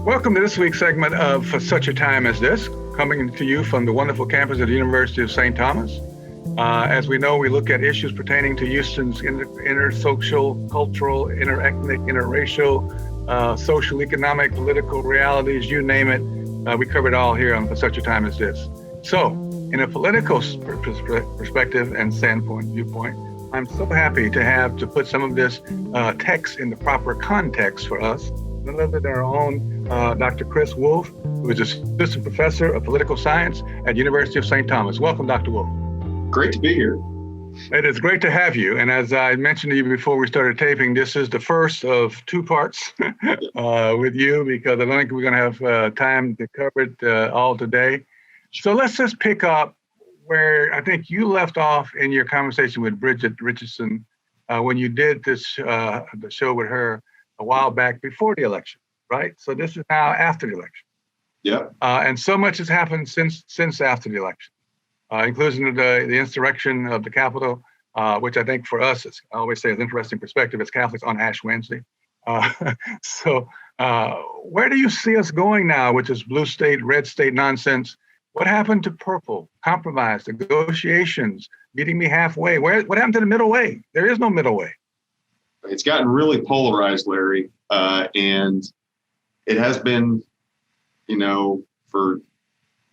Welcome to this week's segment of For Such a Time as This, coming to you from the wonderful campus of the University of St. Thomas. As we know, we look at issues pertaining to Houston's inter-social, cultural, inter-ethnic, interracial, social, economic, political realities, you name it. We cover it all here on For Such a Time as This. So, in a political perspective and viewpoint, I'm so happy to put some of this text in the proper context for us. None other than our own Dr. Chris Wolfe, who is assistant professor of political science at University of St. Thomas. Welcome, Dr. Wolfe. Great to be here. It is great to have you. And as I mentioned to you before we started taping, this is the first of two parts with you, because I don't think we're going to have time to cover it all today. So let's just pick up where I think you left off in your conversation with Bridget Richardson when you did this the show with her a while back before the election, right? So this is now after the election. Yeah. And so much has happened since after the election, including the insurrection of the Capitol, which I think for us, I always say is an interesting perspective as Catholics on Ash Wednesday. So where do you see us going now with this blue state, red state nonsense? What happened to purple, compromise, negotiations, meeting me halfway? What happened to the middle way? There is no middle way. It's gotten really polarized, Larry, and it has been, for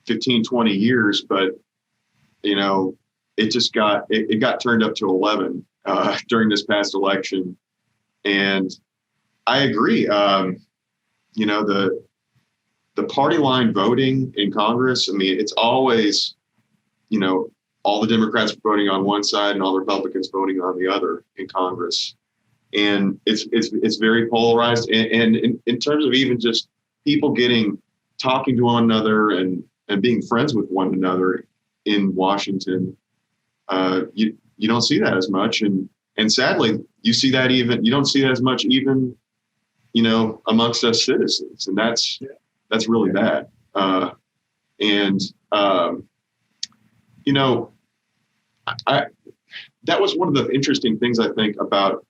15, 20 years, but, it just got turned up to 11 during this past election. And I agree. The party line voting in Congress, it's always, all the Democrats voting on one side and all the Republicans voting on the other in Congress. And it's very polarized. And in terms of even just people talking to one another and being friends with one another in Washington, you don't see that as much. And sadly, you don't see that as much even, amongst us citizens. And that's really bad. That was one of the interesting things I think about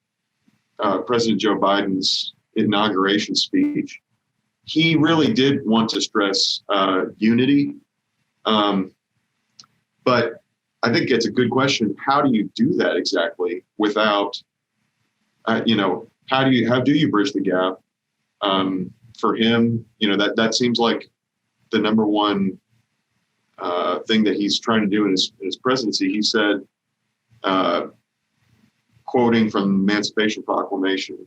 President Joe Biden's inauguration speech. He really did want to stress unity. But I think it's a good question. How do you do that exactly without, how do you bridge the gap? For him, that seems like the number one thing that he's trying to do in his presidency. He said, quoting from the Emancipation Proclamation,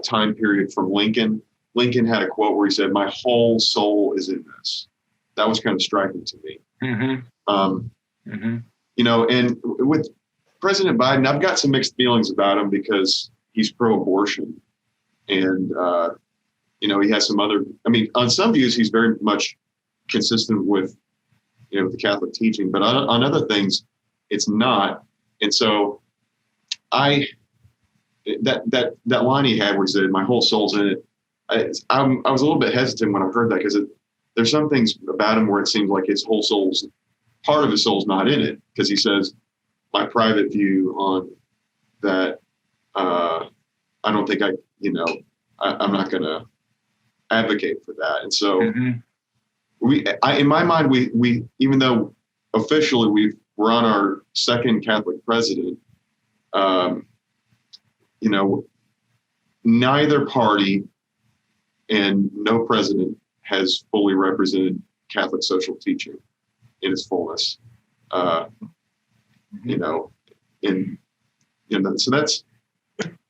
time period from Lincoln. Lincoln had a quote where he said, "My whole soul is in this." That was kind of striking to me. Mm-hmm. And with President Biden, I've got some mixed feelings about him because he's pro-abortion. And, he has some other, on some views, he's very much consistent with, the Catholic teaching, but on other things, it's not. And so that line he had where he said, "My whole soul's in it." I was a little bit hesitant when I heard that, because there's some things about him where it seems like part of his soul's not in it, because he says, "My private view on that, I don't think I'm not going to advocate for that." And so in my mind, we even though officially we're on our second Catholic president, neither party and no president has fully represented Catholic social teaching in its fullness. So that's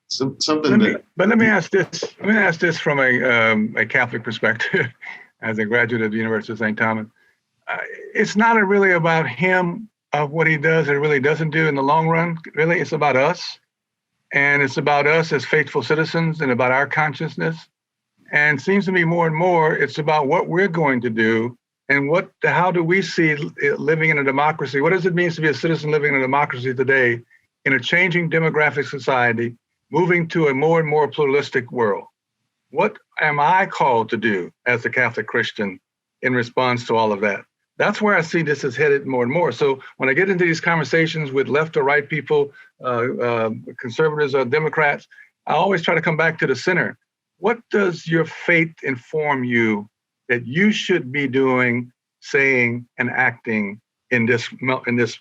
something But let me ask this. Let me ask this from a Catholic perspective, as a graduate of the University of St. Thomas. It's not really about him, of what he does or really doesn't do in the long run. Really, it's about us. And it's about us as faithful citizens and about our consciousness. And it seems to me more and more, it's about what we're going to do and how do we see living in a democracy? What does it mean to be a citizen living in a democracy today in a changing demographic society, moving to a more and more pluralistic world? What am I called to do as a Catholic Christian in response to all of that? That's where I see this is headed more and more. So when I get into these conversations with left or right people, conservatives or Democrats, I always try to come back to the center. what does your faith inform you that you should be doing, saying, and acting in this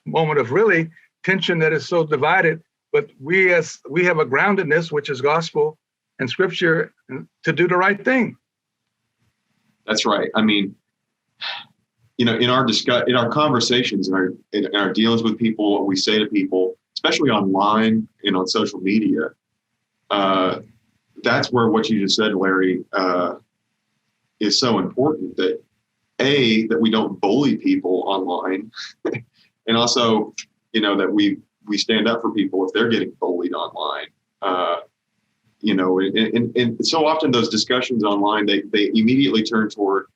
moment of really tension that is so divided? But we have a groundedness, which is gospel and scripture, to do the right thing. That's right. I mean, in our conversations, in our dealings with people, what we say to people, especially online and on social media, that's where what you just said, Larry, is so important. That we don't bully people online, and also, that we stand up for people if they're getting bullied online. And so often those discussions online, they immediately turn toward,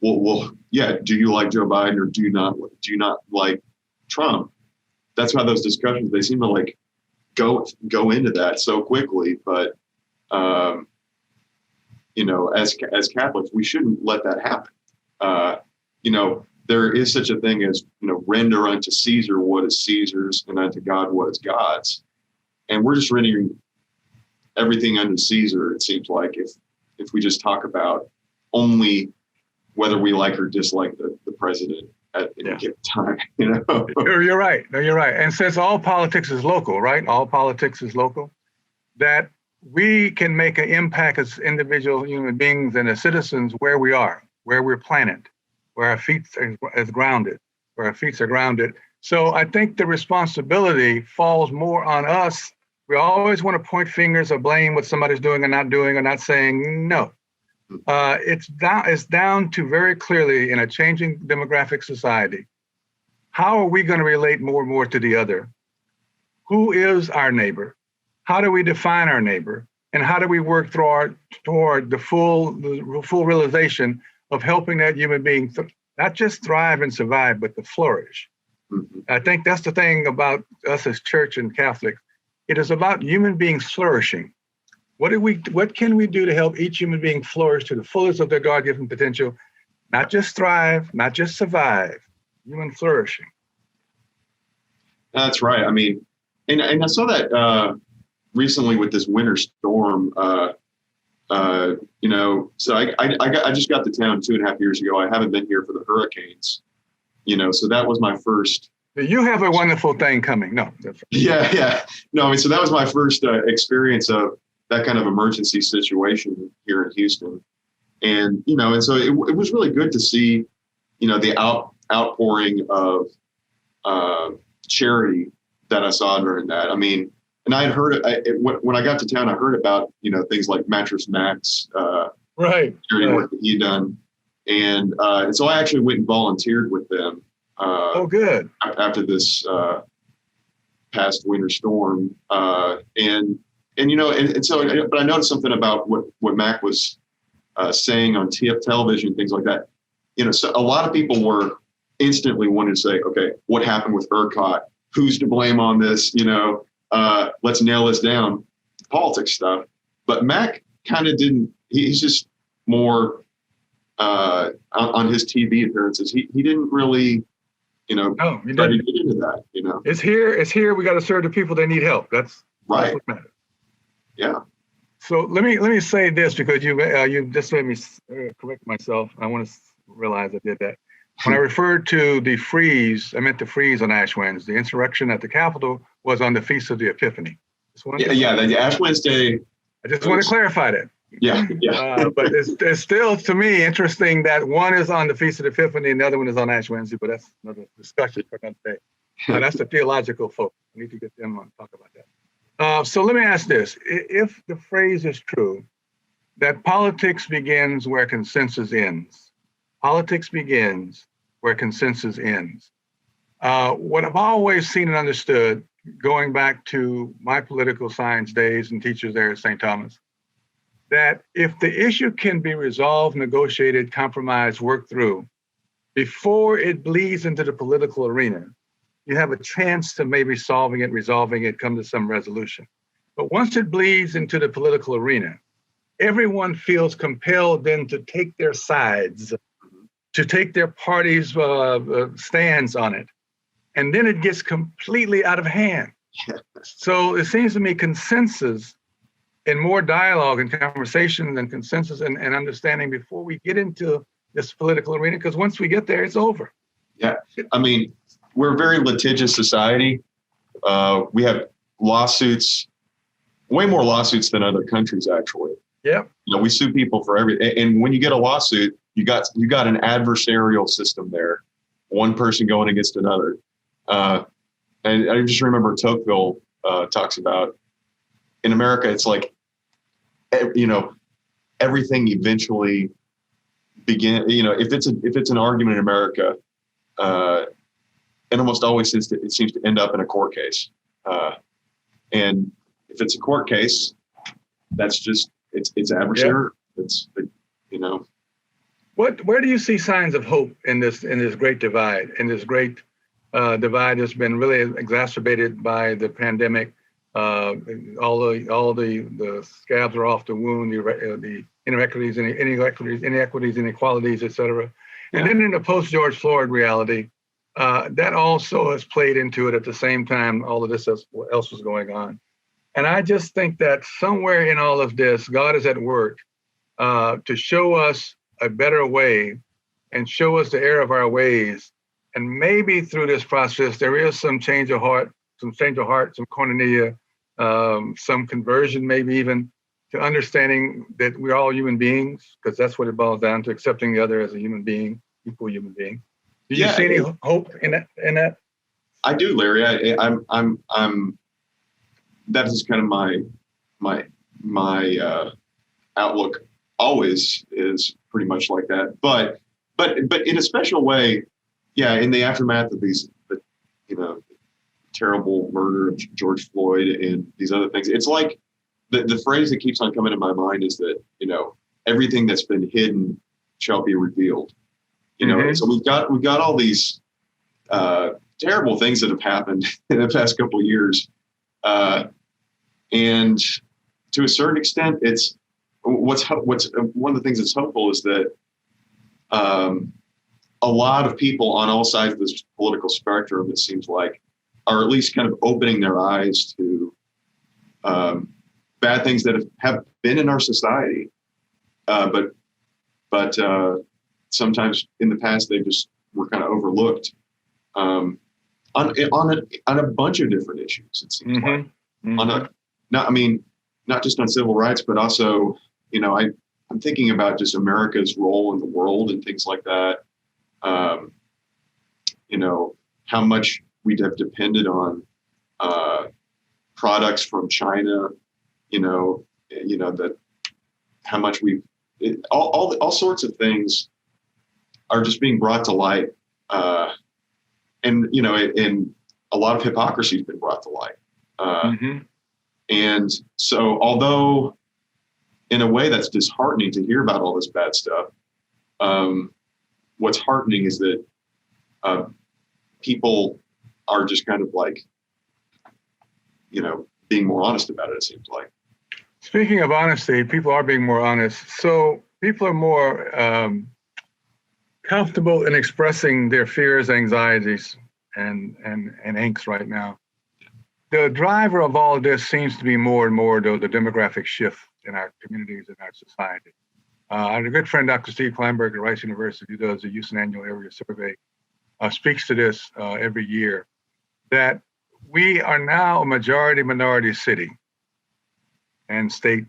well, yeah, do you like Joe Biden or do you not like Trump? That's how those discussions, they seem to like go into that so quickly. But, as Catholics, we shouldn't let that happen. There is such a thing as, render unto Caesar what is Caesar's and unto God what is God's. And we're just rendering everything unto Caesar, it seems like, if we just talk about only whether we like or dislike the president at any given time. You're right. No, you're right. And since all politics is local, right? All politics is local, that we can make an impact as individual human beings and as citizens where we are, where we're planted, where our feet is grounded, where our feet are grounded. So I think the responsibility falls more on us. We always want to point fingers or blame what somebody's doing or not saying. No. It's down to very clearly, in a changing demographic society, how are we going to relate more and more to the other? Who is our neighbor? How do we define our neighbor? And how do we work toward the full realization of helping that human being not just thrive and survive, but to flourish? Mm-hmm. I think that's the thing about us as church and Catholics. It is about human beings flourishing. What can we do to help each human being flourish to the fullest of their God-given potential? Not just thrive, not just survive, human flourishing. That's right. I mean, and I saw that recently with this winter storm. So I just got to town 2.5 years ago. I haven't been here for the hurricanes. So that was my first. You have a wonderful thing coming. No. Yeah. No, I mean, so that was my first experience of that kind of emergency situation here in Houston. And, and so it was really good to see, the outpouring of charity that I saw during that. I mean, and I had heard when I got to town, I heard about, things like Mattress Max, right, work that he'd done. And so I actually went and volunteered with them. Good. After this past winter storm, and so, but I noticed something about what Mac was saying on television, things like that. So a lot of people were instantly wanting to say, okay, what happened with ERCOT? Who's to blame on this? Let's nail this down, politics stuff. But Mac kind of didn't. He's just more on his TV appearances. He didn't really. No, he try to didn't. get into that. It's here. We got to serve the people that need help. That's right. That's what matters. Yeah. So let me say this, because you just made me correct myself. I want to realize I did that. When I referred to the freeze, I meant the freeze on Ash Wednesday. The insurrection at the Capitol was on the Feast of the Epiphany. The Ash Wednesday. I just want to clarify that. Yeah. But it's still, to me, interesting that one is on the Feast of the Epiphany and the other one is on Ash Wednesday, but that's another discussion for another day. That's the theological folk. We need to get them on to talk about that. So let me ask this. If the phrase is true, that politics begins where consensus ends. Politics begins where consensus ends. What I've always seen and understood, going back to my political science days and teachers there at St. Thomas, that if the issue can be resolved, negotiated, compromised, worked through, before it bleeds into the political arena, you have a chance to maybe solving it, resolving it, come to some resolution. But once it bleeds into the political arena, everyone feels compelled then to take their sides, to take their party's stands on it. And then it gets completely out of hand. So it seems to me consensus and more dialogue and conversation and consensus and understanding before we get into this political arena, because once we get there, it's over. Yeah, I mean, we're a very litigious society. We have lawsuits, way more lawsuits than other countries, actually. Yeah. You know, we sue people for everything. And when you get a lawsuit, you got an adversarial system there, one person going against another. And I just remember Tocqueville talks about, in America, it's like, you know, everything eventually begin. You know, if it's an argument in America, it almost always seems to end up in a court case. And if it's a court case, that's just it's adversarial. Yeah. It's, you know. Where do you see signs of hope in this great divide, divide that's been really exacerbated by the pandemic? All the scabs are off the wound, the inequities, inequalities, et cetera. And then in the post-George Floyd reality, that also has played into it at the same time all of this else was going on. And I just think that somewhere in all of this, God is at work to show us a better way and show us the error of our ways. And maybe through this process, there is some change of heart, some koinonia, some conversion, maybe even to understanding that we're all human beings, because that's what it boils down to, accepting the other as a human being, equal human being. Do you see any hope in that? I do, Larry. I'm that is kind of my outlook always is pretty much like that. But in a special way, yeah, in the aftermath of these, terrible murder of George Floyd and these other things, it's like the phrase that keeps on coming to my mind is that, everything that's been hidden shall be revealed. So we've got all these terrible things that have happened in the past couple of years. And to a certain extent, it's what's one of the things that's hopeful is that a lot of people on all sides of this political spectrum, it seems like, are at least kind of opening their eyes to bad things that have been in our society. But sometimes in the past, they just were kind of overlooked on a bunch of different issues, it seems like. Not just on civil rights, but also, I'm thinking about just America's role in the world and things like that. How much we have depended on products from China, that how much all sorts of things are just being brought to light. And a lot of hypocrisy has been brought to light. And so, although in a way that's disheartening to hear about all this bad stuff, what's heartening is that people are just kind of like, being more honest about it, it seems like. Speaking of honesty, people are being more honest. So people are more comfortable in expressing their fears, anxieties, and angst right now. The driver of all of this seems to be more and more the demographic shift in our communities and our society. Our good friend, Dr. Steve Kleinberg at Rice University, who does the Houston Annual Area Survey, speaks to this every year, that we are now a majority-minority city and state,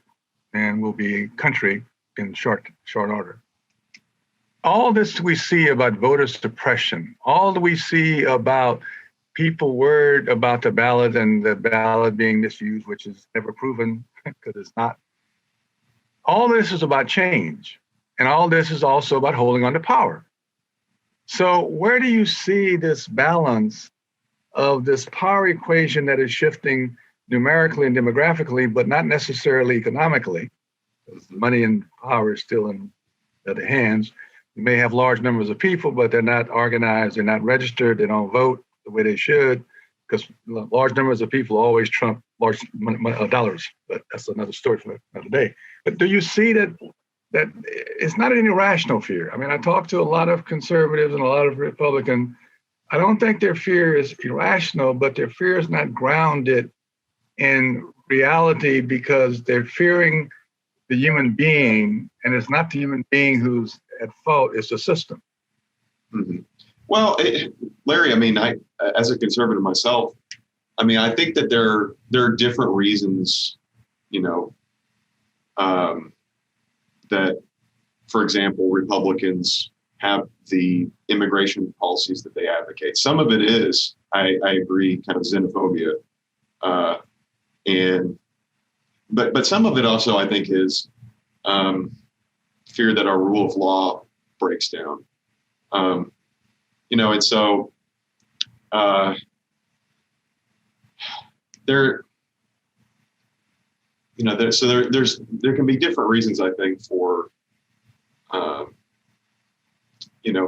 and will be country in short order. All this we see about voter suppression, all that we see about people worried about the ballot and the ballot being misused, which is never proven because it's not. All this is about change. And all this is also about holding on to power. So where do you see this balance of this power equation that is shifting numerically and demographically, but not necessarily economically? Because money and power is still in the hands. You may have large numbers of people, but they're not organized, they're not registered, they don't vote the way they should, because large numbers of people always trump large dollars. But that's another story for another day. But do you see that it's not an irrational fear? I mean, I talk to a lot of conservatives and a lot of Republicans. I don't think their fear is irrational, but their fear is not grounded in reality because they're fearing the human being, and it's not the human being who's at fault, it's the system. Mm-hmm. Well, Larry, I mean, as a conservative myself, I mean, I think that there are different reasons, you know, that, for example, Republicans have the immigration policies that they advocate. Some of it is, I agree, kind of xenophobia, but some of it also, I think, is fear that our rule of law breaks down. You know, and so there can be different reasons, I think, for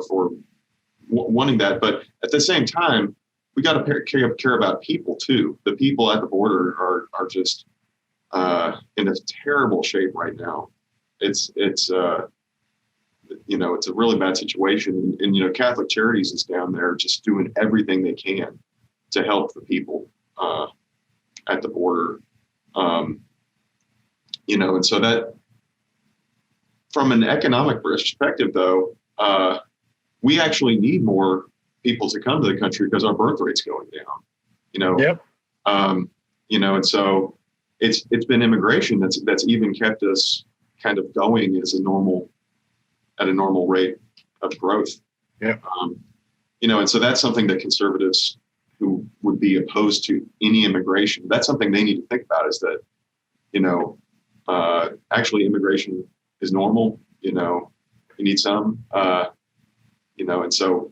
for wanting that, but at the same time, we got to care about people too. The people at the border are just in a terrible shape right now. It's a really bad situation, and Catholic Charities is down there just doing everything they can to help the people at the border. And so that, from an economic perspective, though, we actually need more people to come to the country because our birth rate's going down. Yep. And so it's been immigration that's even kept us kind of going at a normal rate of growth. Yeah. And so that's something that conservatives who would be opposed to any immigration, that's something they need to think about, is that, actually immigration is normal. You need some, and so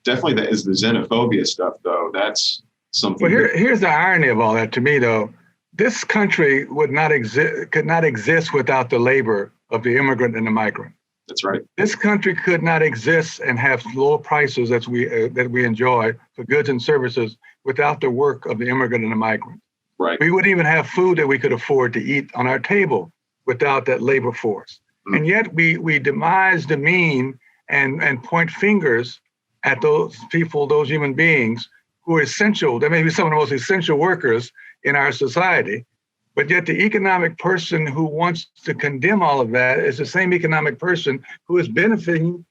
definitely that is the xenophobia stuff, though. That's something. Well, here's the irony of all that to me, though. This country could not exist without the labor of the immigrant and the migrant. That's right. This country could not exist and have low prices that we enjoy for goods and services without the work of the immigrant and the migrant. Right. We wouldn't even have food that we could afford to eat on our table without that labor force. Mm. And yet we demise, demean, and point fingers at those people, those human beings who are essential. They may be some of the most essential workers in our society, but yet the economic person who wants to condemn all of that is the same economic person who is benefiting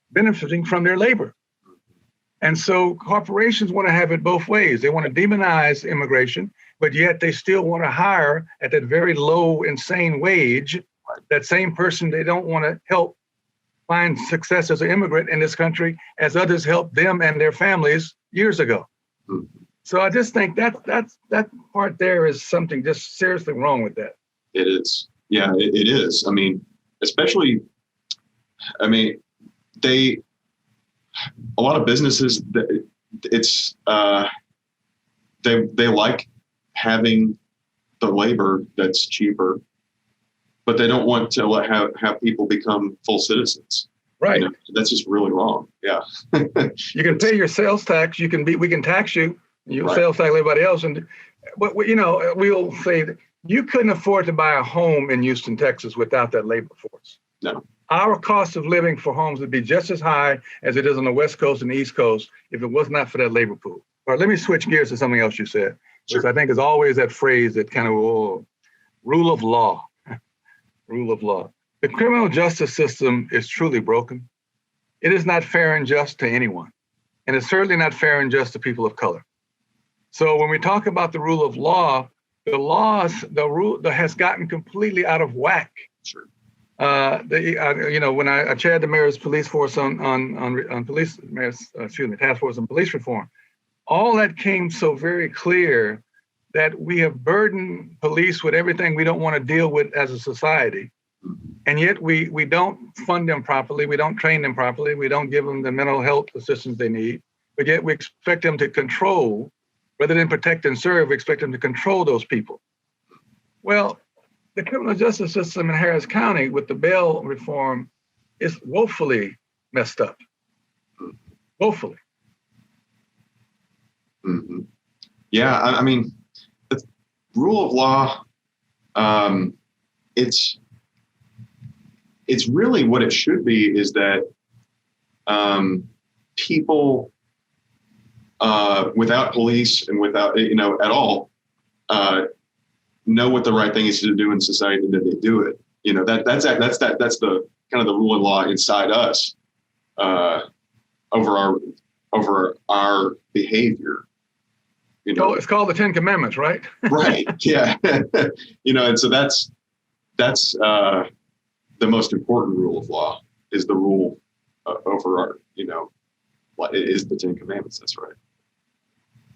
from their labor. And so corporations want to have it both ways. They want to demonize immigration, but yet they still want to hire at that very low, insane wage that same person they don't want to help find success as an immigrant in this country as others helped them and their families years ago. Mm-hmm. So I just think that part there is something just seriously wrong with that. It is. Yeah, it is. I mean, especially, a lot of businesses, it's, they like having the labor that's cheaper, but they don't want to have people become full citizens. Right. That's just really wrong. Yeah. You can pay your sales tax. We can tax you. You right. Sales tax like everybody else. But we'll say that you couldn't afford to buy a home in Houston, Texas without that labor force. No. Our cost of living for homes would be just as high as it is on the West Coast and the East Coast if it was not for that labor pool. All right, let me switch gears to something else you said, which I think is always that phrase that kind of rule of law. Rule of law. The criminal justice system is truly broken. It is not fair and just to anyone. And it's certainly not fair and just to people of color. So when we talk about the rule of law, the rule that has gotten completely out of whack. Sure. When I chaired the mayor's police force task force on police reform, all that came so very clear that we have burdened police with everything we don't want to deal with as a society. And yet we don't fund them properly. We don't train them properly. We don't give them the mental health assistance they need. But yet we expect them to control, rather than protect and serve, we expect them to control those people. Well, the criminal justice system in Harris County with the bail reform is woefully messed up. Woefully. Mm-hmm. Yeah, I mean, the rule of law, it's really what it should be, is that people without police and without, at all, know what the right thing is to do in society, and then they do it. You know, that's the kind of the rule of law inside us over our behavior. You know, it's called the Ten Commandments, right? Right. Yeah. You know, and so that's the most important rule of law, is the rule over our, you know, what is the Ten Commandments. That's right.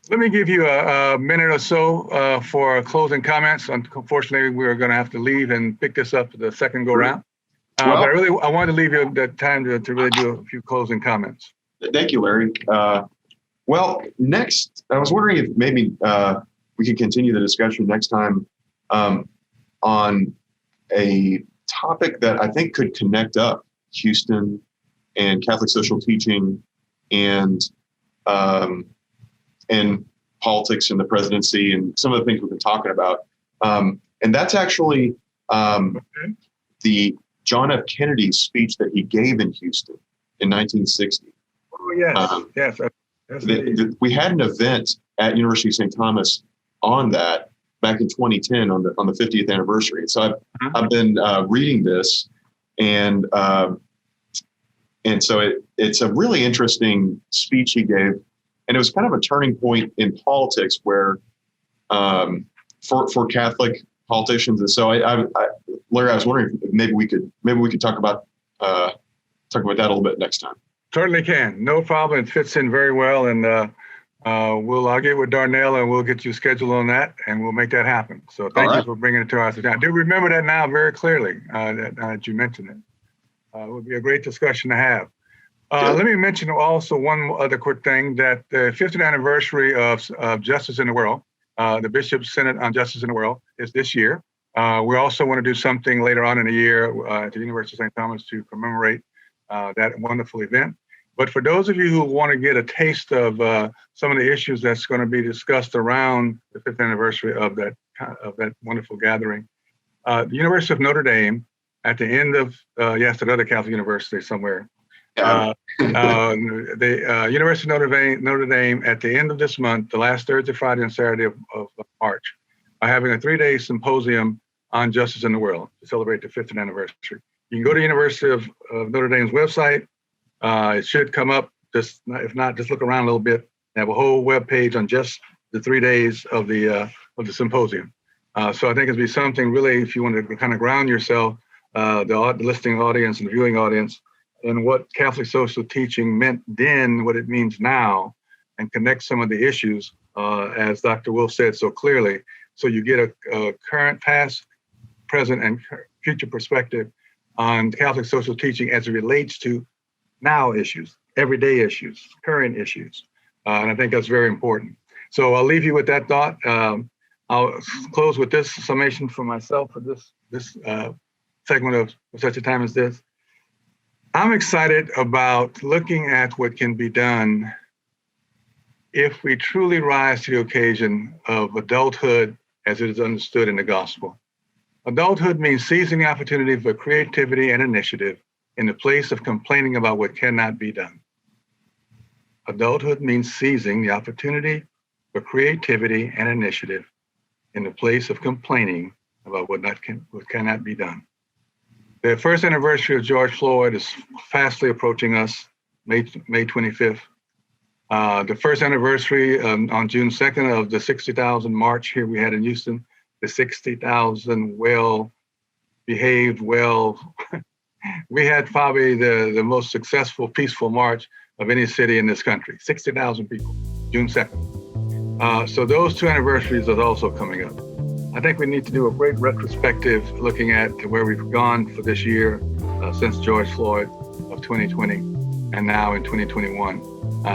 Let me give you a minute or so for closing comments. Unfortunately, we're going to have to leave and pick this up the second go round. But I wanted to leave you the time to really do a few closing comments. Thank you, Larry. Well, next, I was wondering if maybe we could continue the discussion next time on a topic that I think could connect up Houston and Catholic social teaching and politics and the presidency and some of the things we've been talking about. And that's actually the John F. Kennedy speech that he gave in Houston in 1960. Oh, yes. Yes. We had an event at University of St. Thomas on that back in 2010 on the 50th anniversary. So I've been reading this, and so it's a really interesting speech he gave, and it was kind of a turning point in politics where for Catholic politicians. And so Larry, I was wondering if maybe we could talk about that a little bit next time. Certainly can. No problem. It fits in very well. And I'll get with Darnell and we'll get you scheduled on that and we'll make that happen. So thank you for bringing it to us. I do remember that now very clearly that you mentioned it. It would be a great discussion to have. Let me mention also one other quick thing, that the 50th anniversary of Justice in the World, the Bishop's Synod on Justice in the World, is this year. We also want to do something later on in the year at the University of St. Thomas to commemorate that wonderful event. But for those of you who want to get a taste of some of the issues that's going to be discussed around the 5th anniversary of that wonderful gathering, the University of Notre Dame, at the end of, yes, another Catholic university somewhere, the University of Notre Dame, at the end of this month, the last Thursday, Friday, and Saturday of March, are having a 3-day symposium on justice in the world to celebrate the 50th anniversary. You can go to University of Notre Dame's website. It should come up. Just if not, just look around a little bit. They have a whole web page on just the 3 days of the symposium. So I think it'd be something really, if you want to kind of ground yourself, the listening audience and the viewing audience, in what Catholic social teaching meant then, what it means now, and connect some of the issues, as Dr. Wolfe said so clearly. So you get a current, past, present, and future perspective on Catholic social teaching as it relates to now issues, everyday issues, current issues. And I think that's very important. So I'll leave you with that thought. I'll close with this summation for myself for this segment of Such a Time as This. I'm excited about looking at what can be done if we truly rise to the occasion of adulthood as it is understood in the gospel. Adulthood means seizing the opportunity for creativity and initiative in the place of complaining about what cannot be done. Adulthood means seizing the opportunity for creativity and initiative in the place of complaining about what cannot be done. The first anniversary of George Floyd is fastly approaching us, May 25th. The first anniversary on June 2nd of the 60,000 march here we had in Houston, the 60,000 well-behaved, we had probably the most successful, peaceful march of any city in this country, 60,000 people, June 2nd. So those two anniversaries are also coming up. I think we need to do a great retrospective looking at where we've gone for this year since George Floyd of 2020 and now in 2021.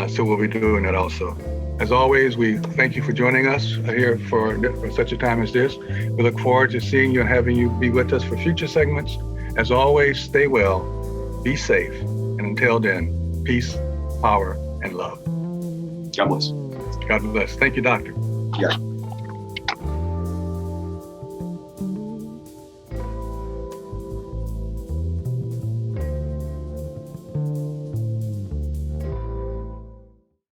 So we'll be doing that also. As always, we thank you for joining us here for such a time as this. We look forward to seeing you and having you be with us for future segments. As always, stay well, be safe, and until then, peace, power, and love. God bless. God bless. Thank you, Doctor. Yeah.